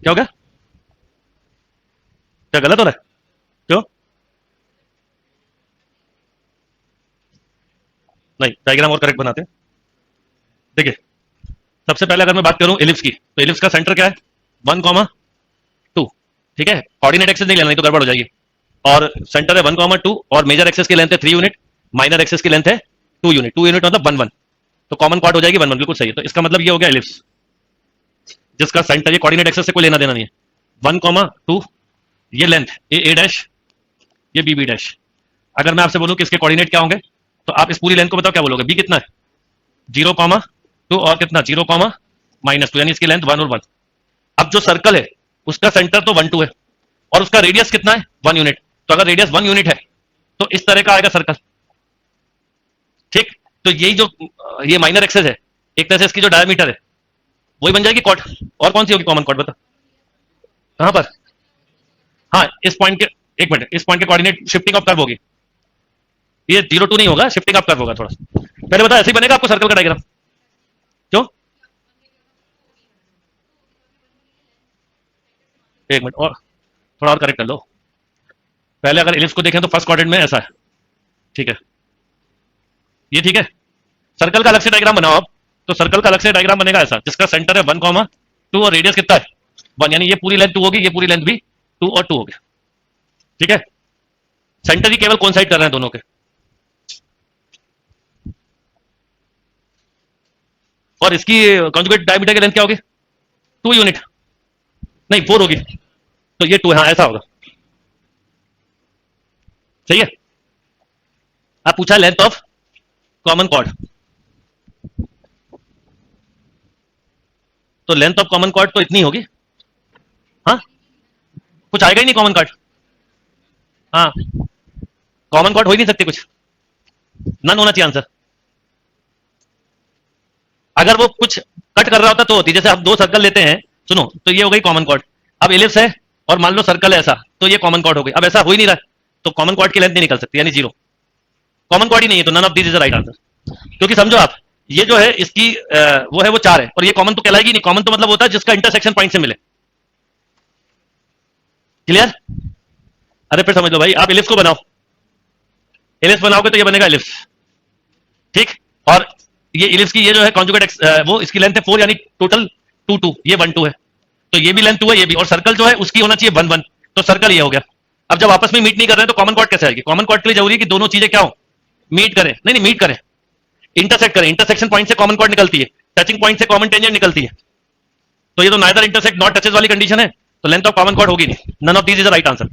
A: क्या हो गया? क्या गलत हो रहा है? क्यों? नहीं, डायग्राम और करेक्ट बनाते हैं। देखिए, सबसे पहले अगर मैं बात करूं इलिप्स की, तो इलिप्स का सेंटर क्या है? 1, 2, ठीक है, कोऑर्डिनेट एक्सेस नहीं लेना, नहीं तो गड़बड़ हो जाएगी। और सेंटर है 1, 2, और मेजर एक्सेस की लेंथ है 3 यूनिट, माइनर एक्सेस की लेंथ है 2 यूनिट। 2 यूनिट मतलब 1 1, तो कॉमन कॉर्ड हो जाएगी 1 1, बिल्कुल सही है। तो इसका मतलब ये हो गया इलिप्स जिसका सेंटर, ये कोऑर्डिनेट एक्सेस से कोई लेना देना नहीं है। 1, 2, ये लेंथ ए डैश, ये बी डैश। अगर मैं आपसे बोलूं कि इसके कोऑर्डिनेट क्या होंगे, तो आप इस पूरी लेंथ को बताओ क्या बोलोगे? बी कितना है? 0, 2, और कितना? 0, -2, यानी इसकी लेंथ 1 और 1। अब जो सर्कल है उसका सेंटर तो 1 2 है, और उसका रेडियस कितना है? 1 यूनिट। तो अगर रेडियस 1 यूनिट है तो इस तरह का आएगा सर्कल, ठीक। तो यही जो ये माइनर एक्सेस है, एक तरह से इसकी जो डायमीटर है वही बन जाएगी कॉर्ड। और कौन सी होगी कॉमन कॉर्ड, बता कहां पर? हाँ, इस पॉइंट के, एक मिनट, इस पॉइंट के कोऑर्डिनेट शिफ्टिंग ऑफ कर्व होगी, ये 0 2 नहीं होगा, शिफ्टिंग ऑफ कर्व होगा। थोड़ा सा पहले बता, ऐसे ही बनेगा आपको सर्कल का डायग्राम? क्यों? एक मिनट और, थोड़ा और करेक्ट कर लो। पहले अगर इलिप्स को देखें तो फर्स्ट क्वाड्रेंट में ऐसा है, ठीक है, ये ठीक है। सर्कल का अलग से डायग्राम बनाओ अब, तो सर्कल का अलग से डायग्राम बनेगा ऐसा, जिसका सेंटर है 1, 2 और रेडियस कितना है? 1, यानी ये पूरी लेंथ 2 होगी, ये पूरी लेंथ भी 2 और 2 होगी, ठीक है। सेंटर ही केवल कौन साइड कर रहे हैं दोनों के, और इसकी कॉन्जुगेट डायमीटर की लेंथ क्या होगी? 2 यूनिट, नहीं 4 होगी, तो ये 2 है, हाँ ऐसा होगा, सही है। अब पूछा लेंथ ऑफ कॉमन कॉर्ड, तो लेंथ ऑफ कॉमन कॉर्ड तो इतनी होगी। हाँ, कुछ आएगा ही नहीं कॉमन कॉर्ड। हाँ, कॉमन कॉर्ड हो ही नहीं सकती, कुछ नन होना चाहिए आंसर। अगर वो कुछ कट कर रहा होता तो होती, जैसे आप 2 सर्कल लेते हैं, सुनो, तो ये हो गई कॉमन कॉर्ड। अब इलिप्स है और मान लो सर्कल है ऐसा, तो ये कॉमन कॉर्ड हो गई। अब ऐसा हो ही नहीं रहा है, तो कॉमन क्वाड की लेंथ नहीं निकल सकती, यानी जीरो। कॉमन क्वाड ही नहीं है तो none of this is the right answer. क्योंकि समझो आप, ये जो है इसकी वो है वो 4 है, और ये कॉमन तो कहलाएगी नहीं। कॉमन तो मतलब होता है जिसका इंटरसेक्शन पॉइंट से मिले। क्लियर? अरे फिर समझ लो भाई, आप इलिप्स को बनाओ, इलिप्स बनाओगे तो ये बनेगा इलिप्स, ठीक। और ये इलिप्स की ये जो है कॉन्जुगेट वो इसकी लेंथ है 4, यानी टोटल 2 2, ये 1 2 है, तो ये भी लेंथ 2 है, ये भी। और सर्कल जो है उसकी होना चाहिए 1 1, तो सर्कल ये हो गया। अब जब आपस में मीट नहीं कर रहे हैं तो कॉमन क्वाड कैसे आएगी? कॉमन क्वाड के लिए जरूरी है कि दोनों चीजें क्या हो, मीट करें। नहीं नहीं, मीट करें, इंटरसेक्ट करें। इंटरसेक्शन पॉइंट से कॉमन क्वाड निकलती है, टचिंग पॉइंट से कॉमन टेंजेंट निकलती है। तो ये तो नाइदर इंटरसेक्ट नॉट टचेस वाली कंडीशन है, तो लेंथ ऑफ कॉमन क्वाड होगी नहीं। None of these is the right answer.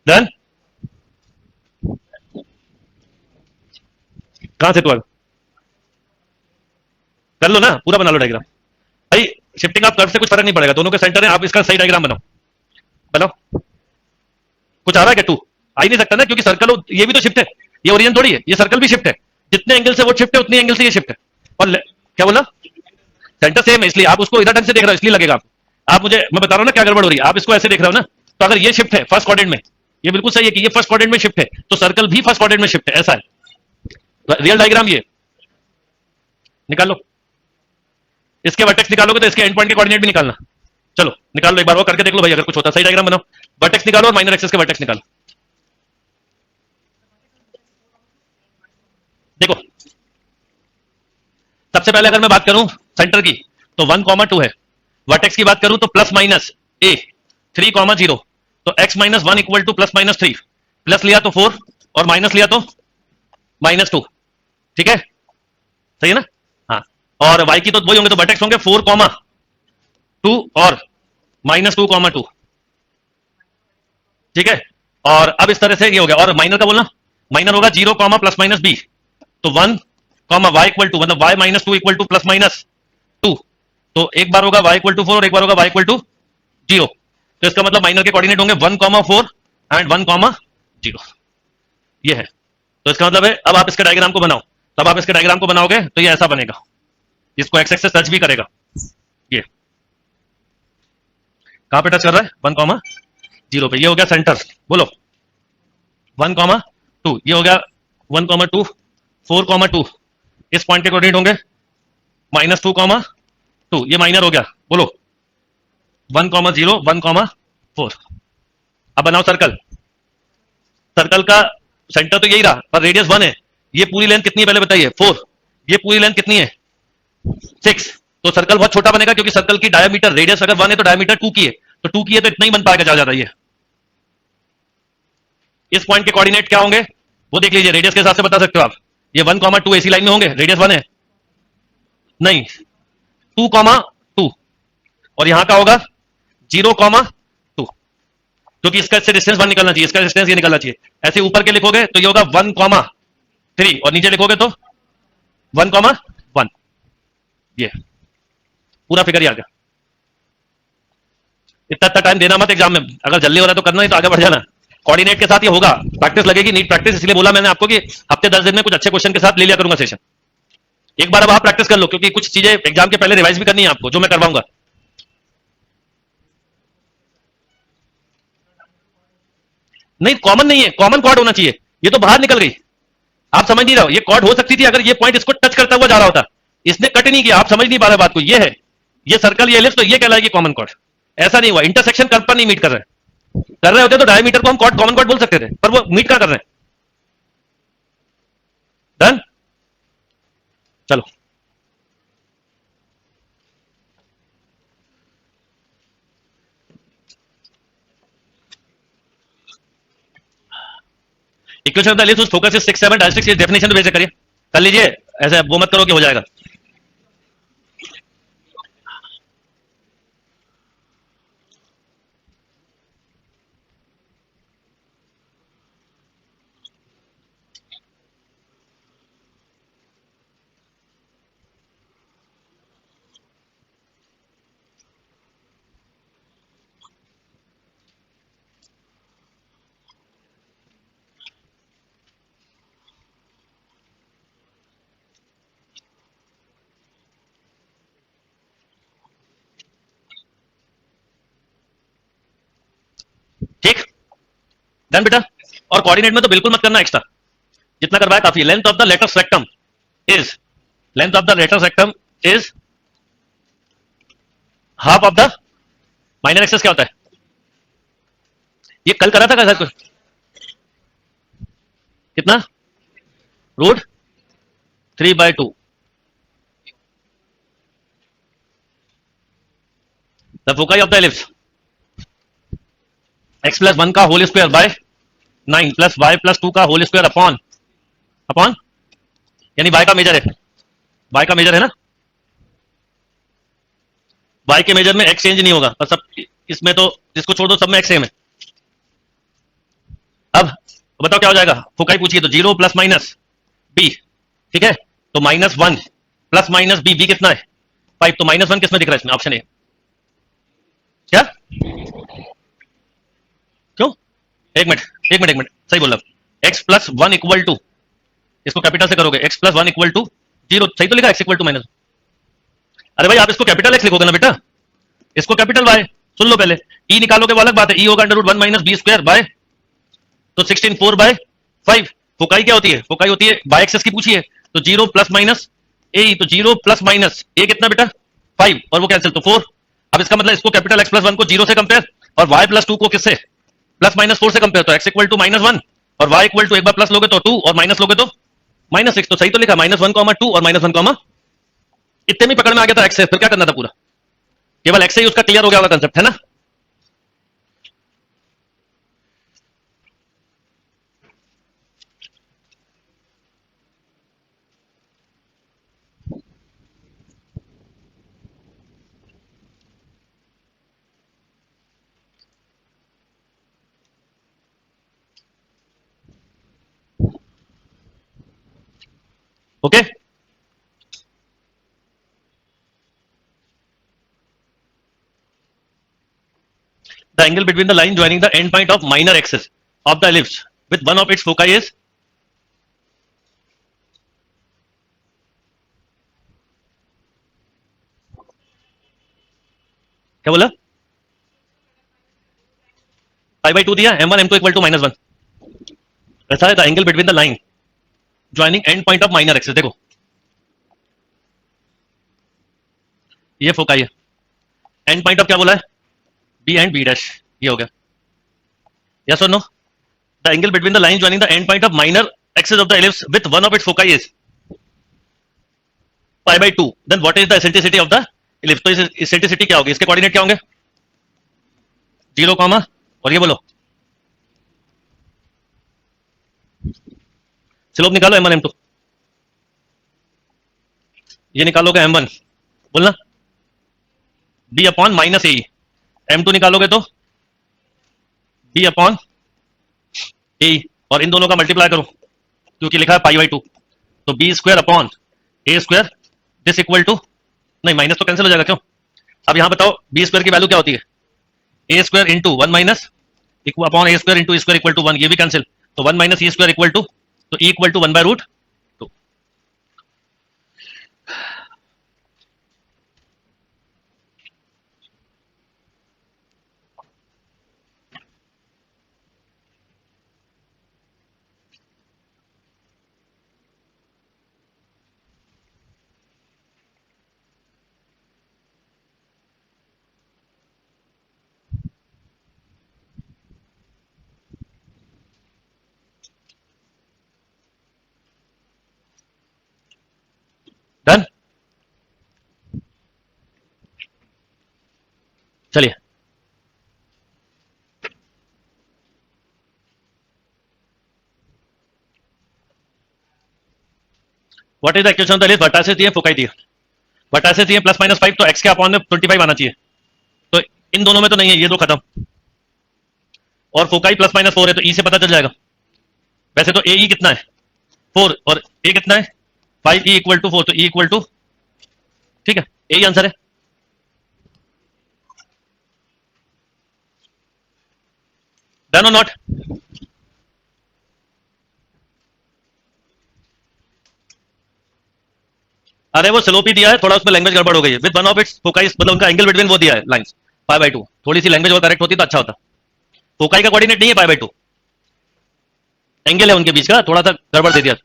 A: Done? कहां से तू आया? कर लो ना, पूरा बना लो डायग्राम। भाई शिफ्टिंग ऑफ कर्व से कुछ फर्क नहीं पड़ेगा, दोनों के सेंटर है। आप इसका सही डायग्राम बनाओ, बनाओ। कुछ आ रहा है क्या? टू आ ही नहीं सकता ना, क्योंकि सर्कल ये भी तो शिफ्ट है, ये ओरिजिन थोड़ी है, ये सर्कल भी शिफ्ट है। जितने एंगल से वो शिफ्ट है उतनी एंगल से ये शिफ्ट है। और क्या बोला? सेंटर सेम है, इसलिए आप उसको इधर ढंग से देख रहे हो, इसलिए लगेगा आपको। आप मुझे, मैं बता रहा हूँ ना क्या गड़बड़ हो रही है, आप इसको ऐसे देख रहे हो ना। तो अगर ये शिफ्ट है फर्स्ट क्वाड्रेंट में, ये बिल्कुल सही है कि ये फर्स्ट क्वाड्रेंट में शिफ्ट है, तो सर्कल भी फर्स्ट क्वाड्रेंट में शिफ्ट है, ऐसा है रियल डायग्राम। ये निकालो, इसके वर्टेक्स निकालोगे तो इसके एंड पॉइंट के कोऑर्डिनेट भी निकालना। चलो निकाल लो, एक बार वो करके देख लो भाई, अगर कुछ होता है। सही डायग्राम बनाओ, वर्टेक्स निकालो और माइनर एक्सिस के वर्टेक्स निकालो। देखो सबसे पहले अगर मैं बात करूं सेंटर की, तो 1 2 है। वर्टेक्स की बात करूं तो प्लस माइनस ए 3 0, तो x -1 equal two plus minus 3। Plus लिया तो 4 और माइनस लिया तो -2, ठीक है, सही है ना? हाँ, और y की तो वही होंगे, तो वर्टेक्स होंगे 4 2 और -2 2, ठीक है। और अब इस तरह से ये हो गया, और माइनर का बोलना, माइनर होगा 0 प्लस माइनस b, तो 1 y इक्वल टू, मतलब y -2 equal two plus minus 2, तो एक बार होगा y इक्वल टू 4 और एक बार होगा y इक्वल टू 0। तो इसका मतलब माइनर के कोऑर्डिनेट होंगे 1 4 एंड 1 0, ये है। तो इसका मतलब है, अब आप इसके डायग्राम को बनाओ, तब आप इसके डायग्राम को बनाओगे तो ये ऐसा बनेगा, इसको एक्स एक्सिस टच भी करेगा। ये कहां पे टच कर रहा है? 1 0 पे, ये हो गया सेंटर। बोलो 1 2, ये हो गया 1 2 4 2, इस पॉइंट के कोऑर्डिनेट होंगे -2 2, ये माइनर हो गया। बोलो 1 0 1 4। अब बनाओ सर्कल, सर्कल का सेंटर तो यही रहा, पर रेडियस 1 है। ये पूरी लेंथ कितनी है पहले बताइए? 4। ये पूरी लेंथ कितनी है? 6। तो सर्कल बहुत छोटा बनेगा, क्योंकि सर्कल की डायमीटर, रेडियस अगर 1 है तो डायमीटर 2 की है, तो 2 की है तो इतना ही बन पाएगा ज्यादा। ये इस पॉइंट के कोऑर्डिनेट क्या होंगे वो देख लीजिए, रेडियस के हिसाब से बता सकते हो आप। ये 1 2 ऐसी लाइन में होंगे, रेडियस 1 है, नहीं 2 2, और यहां का होगा 0 2, क्योंकि इसका इससे डिस्टेंस 1 निकलना चाहिए, इसका डिस्टेंस ये निकलना चाहिए। ऐसे ऊपर के लिखोगे तो ये होगा 1 3, और नीचे लिखोगे तो 1 1। ये पूरा फिगर ही आ गया। इतना टाइम देना मत एग्जाम में, अगर जल्दी हो रहा है तो करना, ही तो आगे बढ़ जाना। कोऑर्डिनेट के साथ ये होगा, प्रैक्टिस लगेगी, नीट प्रैक्टिस। इसलिए बोला मैंने आपको कि हफ्ते 10 दिन में कुछ अच्छे क्वेश्चन के साथ ले लिया करूंगा सेशन। एक बार अब आप प्रैक्टिस कर लो, क्योंकि कुछ चीजें एग्जाम के पहले रिवाइज भी करनी है आपको, जो मैं करवाऊंगा। नहीं कॉमन नहीं है, कॉमन क्वाड होना चाहिए। ये तो बाहर निकल गई, आप समझ नहीं रहे हो। ये क्वाड हो सकती थी अगर ये पॉइंट इसको टच करता हुआ जा रहा होता, इसने कट नहीं किया, आप समझ नहीं पा रहे बात को। ये है, ये सर्कल, ये एलिप्स, तो ये कहलाएगी कॉमन क्वाड। ऐसा नहीं हुआ, इंटरसेक्शन कर्व पर नहीं मीट कर रहे। कर रहे होते तो डायमीटर को हम कॉमन क्वाड बोल सकते थे, पर वो मीट कहां कर रहे हैं। डन? चलो equation of the ellipse focus is 6 7 directrix की डेफिनेशन तो बेसिक करिए, कर लीजिए, ऐसे वो मत करो कि हो जाएगा। ठीक, डन बेटा। और कोऑर्डिनेट में तो बिल्कुल मत करना एक्स्ट्रा, जितना करवाया काफी। Length of the latus rectum is, length of the latus rectum is half of the minor axis. क्या होता है ये, कल करा था क्या कुछ? कितना? Root 3/2 the foci of the ellipse x plus 1 का whole square by 9 plus y plus 2 का होल स्क्वायर अपॉन अपॉन, यानी y का मेजर है, y का मेजर है ना, y के मेजर में x चेंज नहीं होगा, पर सब इसमें तो इसको छोड़ दो, सब में x सेम है। अब बताओ क्या हो जाएगा, फोकाई पूछिए तो 0 प्लस माइनस b, ठीक है, तो -1 प्लस माइनस b, b कितना है 5, तो -1 किसमें दिख रहा है इसमें, ऑप्शन ए। क्या, क्यों? एक मिनट सही बोल रहा, x प्लस 1 इक्वल टू, इसको कैपिटल से करोगे, x प्लस 1 इक्वल टू 0, सही तो लिखा, x इक्वल टू माइनस। अरे भाई आप इसको कैपिटल x लिखोगे ना बेटा, इसको कैपिटल y, सुन लो पहले, e निकालोगे वो अलग बात है, e होगा √1 माइनस बी स्क्वायर बाय, तो 16 4/5। फोकाई क्या होती है, फोकाई होती है बाय एक्सेस की पूछी है, तो 0 प्लस माइनस ए, तो 0 प्लस माइनस ए कितना बेटा 5, और वो कैंसिल तो 4। अब इसका मतलब इसको कैपिटल x प्लस 1 को 0 से कंपेयर, और y प्लस 2 को किससे, प्लस माइनस 4 से कंपेयर, तो x इक्वल टू -1 और y इक्वल टू, एक बार प्लस लोगे तो 2 और माइनस लोगे तो -6, तो सही तो लिखा, -1, 2 और -1, इतने में पकड़ में आ गया था x से, फिर क्या करना था पूरा, केवल x से ही उसका क्लियर हो गया होगा कंसेप्ट, है ना। Okay, the angle between the line joining the end point of minor axis of the ellipse with one of its foci is, क्या बोला, π/2 दिया, m1 m2 इक्वल टू -1, ऐसा है the angle between the line joining and point of minor axis. देखो ये foci है, and point of क्या बोला है, बी एंड बी डैश, ये हो गया, यस और no. The angle between the line joining the end point of minor axis of the ellipse with one of its foci is π/2, then what is the eccentricity of the ellipse, तो इस eccentricity क्या होगी, इसके coordinate क्या होंगे, 0, और ये बोलो स्लोप निकालो m1 m2, ये निकालोगे m1 बोलना b अपॉन माइनस ए, m2 निकालोगे तो b अपॉन ए, और इन दोनों का मल्टीप्लाई करो क्योंकि लिखा है π/2, तो b square upon a square this equal to, नहीं माइनस तो कैंसिल हो जाएगा क्यों। अब यहां बताओ बी स्क्वायर की वैल्यू क्या होती है, a square into 1 minus upon a square into square equal to 1, ये भी कैंसिल, तो 1 minus e square equal to, तो e equal to 1/√2। What is the equation of the ellipse? Vertices दिए, foci दिए। वर्टाइसेस दिए प्लस माइनस 5, तो x के upon में 25 आना चाहिए। तो इन दोनों में तो नहीं है, ये दो खत्म। और फोकाई प्लस माइनस 4 है, तो ई से पता चल जाएगा। वैसे तो ए ई कितना है 4, और ए कितना है 5, ई इक्वल टू 4, तो ई इक्वल टू, ठीक है, यही आंसर है। डन और नॉट? अरे वो स्लोप ही दिया है, थोड़ा उसमें लैंग्वेज गड़बड़ हो गई है। With one of its foci, मतलब उनका एंगल बिटवीन वो दिया है लाइंस 5/2। थोड़ी सी लैंग्वेज वो करेक्ट होती तो अच्छा होता। फोकाई का कोऑर्डिनेट नहीं है 5/2, एंगल है उनके बीच का, थोड़ा सा गड़बड़ दे दिया।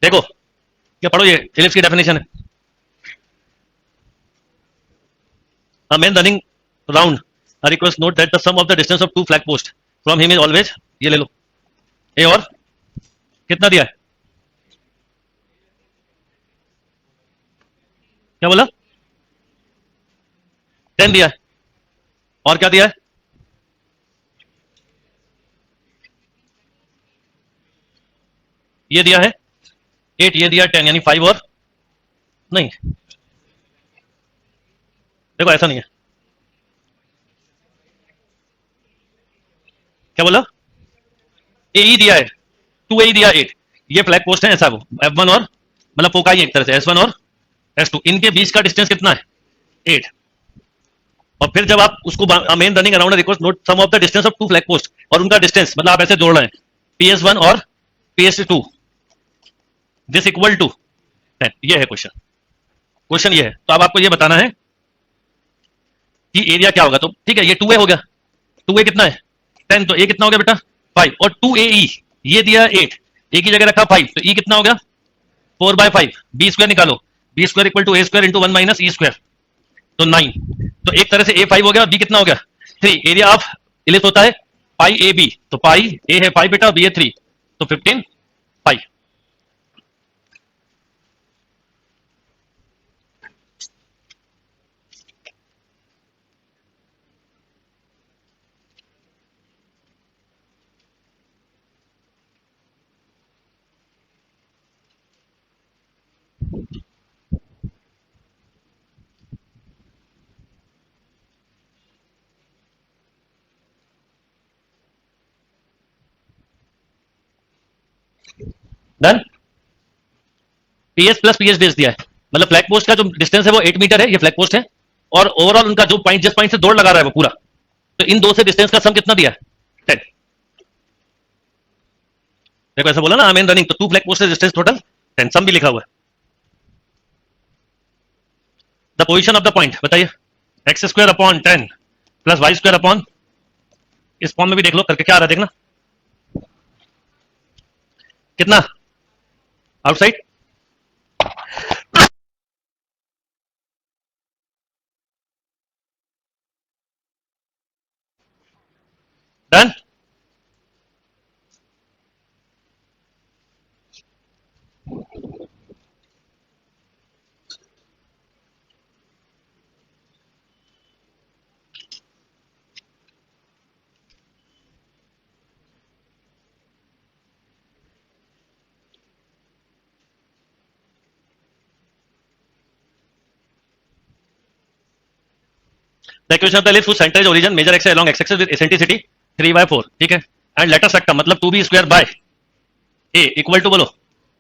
A: देखो क्या पढ़ो, ये एलिप्स की डेफिनेशन है। A man running round a request note that the sum of the distance of two flag posts from him is always, ये ले लो, ए और कितना दिया है, क्या बोला, 10 दिया है, और क्या दिया है, ये दिया है 8, ये दिया 10, यानी 5 और नहीं। देखो ऐसा नहीं है, क्या बोला, ए ई दिया है, 2 ए दिया 8, ये फ्लैग पोस्ट है, ऐसा वो F1 और मतलब फोकाई एक तरह से S1 और S2, इनके बीच का डिस्टेंस कितना है 8। और फिर जब आप उसको main running around request note sum of the distance of two flag post, और उनका डिस्टेंस मतलब आप ऐसे जोड़ रहे हैं PS1 और PS2, दिस इक्वल टू 10, ये है क्वेश्चन। क्वेश्चन ये है, तो अब आपको ये बताना है कि एरिया क्या होगा। तो ठीक है, ये 2A हो गया, 2A कितना है 10, तो ए कितना हो गया बेटा 5, और 2AE ये दिया 8, ए की जगह रखा 5, तो ई कितना हो गया 4/5, बी स्क्वायर निकालो, b square equal to a square into 1 minus e square, तो 9। तो एक तरह से ए 5 हो गया, बी कितना हो गया 3। एरिया ऑफ इलिप्स होता है पाई ए बी, तो पाई ए है 5 बेटा, बी है 3, तो 15 pi. Done. PS plus PS base दिया है, मतलब फ्लैग पोस्ट का जो डिस्टेंस है वो 8 मीटर है, ये फ्लैग पोस्ट है, और ओवरऑल उनका जो पॉइंट, जिस पॉइंट से दौड़ लगा रहा है वो पूरा, तो इन दो से डिस्टेंस का सम कितना दिया है 10। देखो ऐसा बोला ना आमेन रनिंग, तो 2 flag post distance total 10, sum भी लिखा हुआ है। The position of the point बताइए, x square upon 10 plus y square upon, इस फॉर्म में भी देख लो करके क्या आ रहा है देखना, कितना outside, done. The equation of the ellipse whose center is origin measure x along x axis with eccentricity 3/4, ठीक है, एंड लेटर सेक्टम मतलब 2b square by a equal to बोलो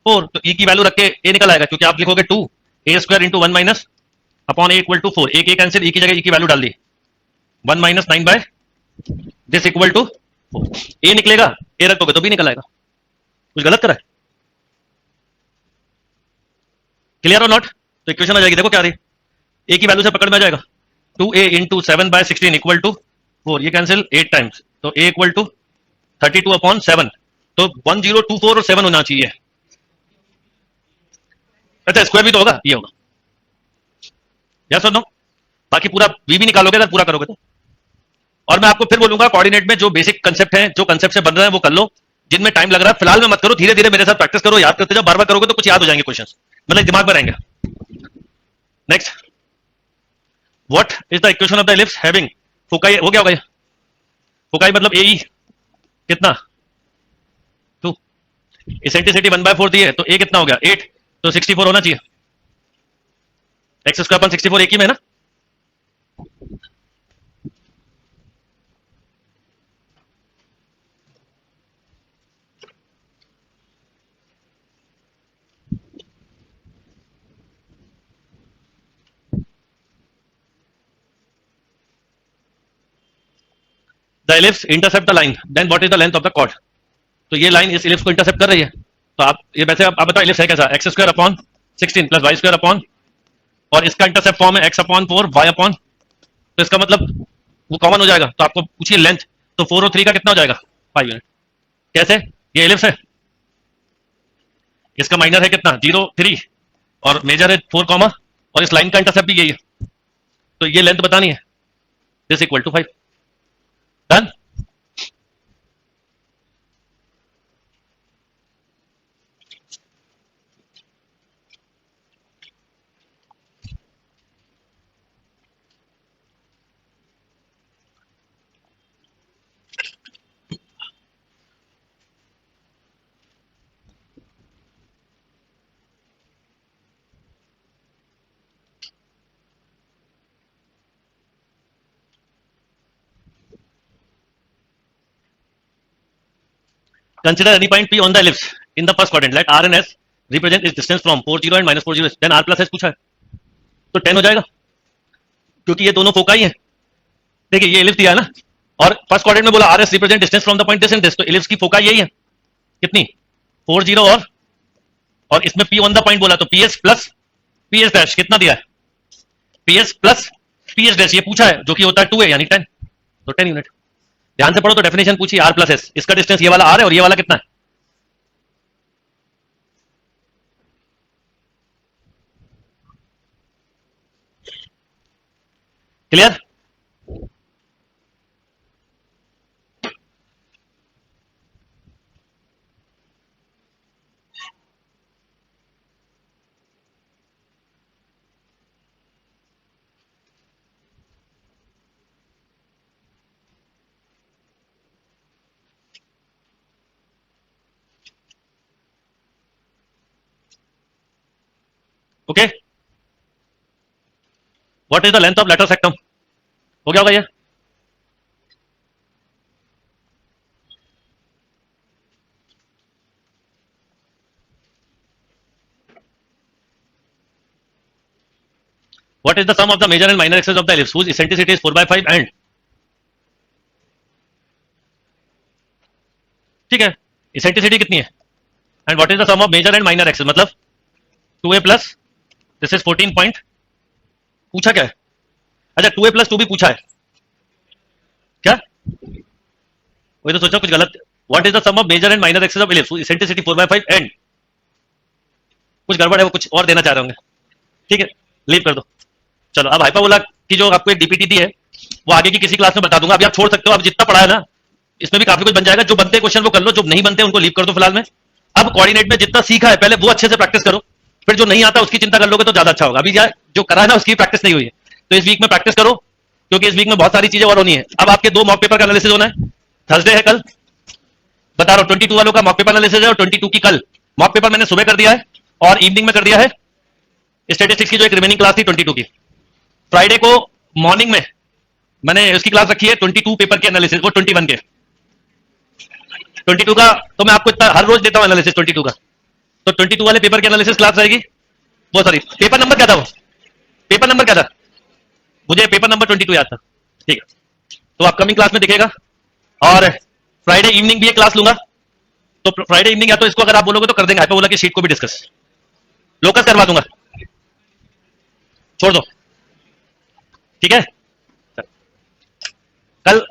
A: 4, तो e की वैल्यू रख के a निकल आएगा, क्योंकि आप लिखोगे 2 a square into 1 minus upon a equal to 4, एक कैंसिल, e की जगह e की वैल्यू डाल दी 1 माइनस 9 by this equal to 4, a निकलेगा, a रख दोगे तो b निकल आएगा। कुछ गलत करा है, क्लियर और नॉट? तो इक्वेशन आ जाएगी, देखो क्या आ रही है, a की वैल्यू से पकड़ में आ जाएगा 2a इंटू 7/16 इक्वल टू 4, ये कैंसिल 8 टाइम्स, तो a इक्वल टू 32 अपॉन 7, तो 1024 और 7 होना चाहिए। अच्छा स्क्वायर भी तो होगा, ये होगा, यस और नो? बाकी पूरा v भी निकालोगे अगर पूरा करोगे तो। और मैं आपको फिर बोलूंगा कोऑर्डिनेट में जो बेसिक कंसेप्ट है, जो कंसेप्ट से बन रहे हैं वो कर लो, जिनमें टाइम लग रहा है फिलहाल में मत करो, धीरे धीरे मेरे साथ प्रैक्टिस करो, याद करते जाओ, बार बार करोगे तो कुछ याद हो जाएंगे क्वेश्चंस, मतलब दिमाग में रहेंगे। Next, what is the equation of the ellipse having foci हो गया होगा ये, फोकाई मतलब ए कितना 2, इसेंट्रिसिटी 1/4 दी है तो ए कितना हो गया 8, तो 64 होना चाहिए, एक्स स्क्वायर अपन 64 एक ही में है ना। The ellipse intercept the line, then what is the length of the chord. तो ये लाइन इस इलिप्स को इंटरसेप्ट कर रही है, तो आप ये वैसे आप बताओ इलिप्स है कैसा, x square upon 16 plus y square upon, और इसका इंटरसेप्ट फॉर्म है एक्स अपॉन 4 वाई अपॉन, तो इसका मतलब वो कॉमन हो जाएगा, तो आपको पूछिए लेंथ, तो 4 और 3 का कितना हो जाएगा 5 यूनिट। कैसे, ये इलिप्स है, इसका माइनर है कितना 0 3, और मेजर है 4 कॉमा, और इस लाइन का इंटरसेप्ट भी यही है, तो ये लेंथ बतानी है, this equal to 5, done. Consider any point P on the ellipse in the first quadrant. Let R and S represent its distance from 4 0 and minus 4 0. Then R plus S पूछा है, तो 10 हो जाएगा, क्योंकि ये दोनों फोकाई हैं। देखिए ये इलिप्स दिया है ना, और फर्स्ट क्वाड्रेंट में बोला R S represent distance from the point this and this, तो इलिप्स की फोकाई यही है, कितनी 4 0, और इसमें पी ऑन द पॉइंट बोला, तो P S plus P S dash कितना दिया है, P S plus P S dash ये पूछा है, जो कि होता है 2 है यानी 10, तो 10 यूनिट। ध्यान से पढ़ो, तो डेफिनेशन पूछी आर प्लस एस, इसका डिस्टेंस ये वाला आर है और ये वाला कितना है, clear. Okay, what is the length of latus rectum, हो गया होगा ये, what is the sum of the major and minor axes of the ellipse whose eccentricity is 4/5 and, ठीक है, इसेंट्रिसिटी कितनी है, and what is the sum of major and minor axes, मतलब 2a plus this is 14 point, पूछा क्या है, अच्छा 2a plus 2 भी पूछा है क्या, वही तो सोचा कुछ गलत। What is the sum of major and minor axes of ellipse eccentricity 4/5 and, कुछ गड़बड़ है, वो कुछ और देना चाह रहे होंगे, ठीक है लीव कर दो। चलो अब हाइपरबोला की जो आपको एक डीपीटी दी है वो आगे की किसी क्लास में बता दूंगा, अभी आप छोड़ सकते हो, अब जितना पढ़ा है ना इसमें भी काफी कुछ बन जाएगा, जो बनते क्वेश्चन वो कर लो, जो नहीं बनते उनको लीव कर दो फिलहाल में। अब कोऑर्डिनेट में जितना सीखा है पहले वो अच्छे से प्रैक्टिस करो, फिर जो नहीं आता उसकी चिंता कर लोगे तो ज्यादा अच्छा होगा, अभी जो करा है ना उसकी प्रैक्टिस नहीं हुई है, तो इस वीक में प्रैक्टिस करो, क्योंकि इस वीक में बहुत सारी चीजें और होनी है। अब आपके 2 मॉक पेपर का एनालिसिस होना है, थर्सडे है कल, बता रहा हूँ 22 वालों का मॉक पेपर एनालिसिस है, और 22 की कल मॉक पेपर मैंने सुबह कर दिया है और इवनिंग में कर दिया है, स्टेटिस्टिक्स की जो एक रिमेनिंग क्लास थी 22 की, फ्राइडे को मॉर्निंग में मैंने उसकी क्लास रखी है 22 पेपर के एनालिसिस, वो 21 के 22 का, तो मैं आपको इतना हर रोज देता हूं एनालिसिस 22 का, तो 22 वाले पेपर की एनालिसिस क्लास रहेगी, वो सॉरी पेपर नंबर क्या था, वो पेपर नंबर क्या था, मुझे पेपर नंबर 22 याद था, ठीक है, तो अपकमिंग क्लास में दिखेगा। और फ्राइडे इवनिंग भी एक क्लास लूंगा, तो फ्राइडे इवनिंग या तो इसको अगर आप बोलोगे तो कर देंगे हाइपरबोला की शीट को भी डिस्कस, लोकस करवा दूंगा, छोड़ दो, ठीक है, कल